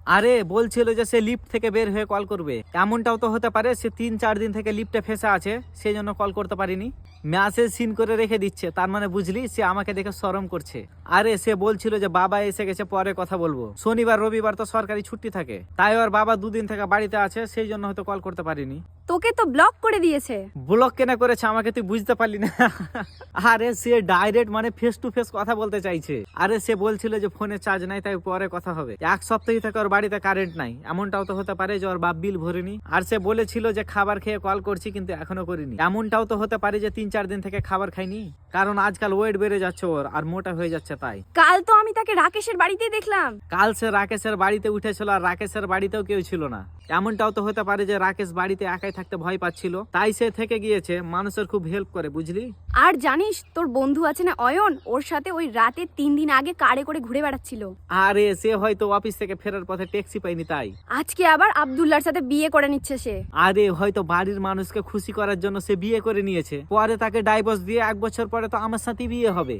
আরে বলছিল যে সে লিফট থেকে বের হয়ে কল করবে। এমনটাও তো হতে পারে সে 3-4 দিন থেকে লিফটে ফেসে আছে, সেই জন্য কল করতে পারিনি। মেসেজ সিন করে রেখে দিচ্ছে, তার মানে বুঝলি সে আমাকে দেখে শরম করছে। আরে সে বলছিল যে বাবা এসে গেছে, পরে কথা বলবো। শনিবার রবিবার তো সরকারি ছুটি থাকে, তাই ওর বাবা 2 দিন থেকে বাড়িতে আছে, সেই জন্য হয়তো কল করতে পারিনি। তোকে তো ব্লক করে দিয়েছে। ব্লক কেনা করেছে আমাকে, তুই বুঝতে পারলি না? আরে সে ডাইরেক্ট মানে ফেস টু ফেস কথা বলতে চাইছে। আরে সে বলছিল যে ফোনে চার্জ নাই, তাই পরে কথা হবে। 1 সপ্তাহ থেকে ওর বাড়িতে কারেন্ট নাই। এমনটাও তো হতে পারে যে ওর বাপ বিল ভরেনি। আর সে বলেছিল যে খাবার খেয়ে কল করছি, কিন্তু এখনো করিনি। এমনটাও তো হতে পারে যে 3-4 দিন থেকে খাবার খাইনি, কারণ আজকাল ওয়েট বেড়ে যাচ্ছে ওর, আর মোটা হয়ে যাচ্ছে তাই। কাল তো আমি তাকে রাকেশের বাড়িতেই দেখলাম। কাল সে রাকেশের বাড়িতে উঠেছিল, আর রাকেশের বাড়িতেও কেউ ছিল না। এমনটাও তো হতে পারে যে রাকেশ বাড়িতে একাই থাকতে ভয় পাচ্ছিল, তাই সে থেকে গিয়েছে। মানুষের খুব হেল্প করে, বুঝলি? আর জানিস তোর বন্ধু আছে না অয়ন, ওর সাথে ওই রাতে 3 দিন আগে কারে করে ঘুরে বেড়াচ্ছিল। আরে সে হয়তো অফিস থেকে ফেরার পথে ট্যাক্সি পাইনি তাই। আজকে আবার আব্দুল্লাহর সাথে বিয়ে করে নিচ্ছে সে। আরে হয়তো বাড়ির মানুষকে খুশি করার জন্য সে বিয়ে করে নিয়েছে, পরে তাকে ডাইভোর্স দিয়ে 1 বছর পরে তো আমার সাথে বিয়ে হবে।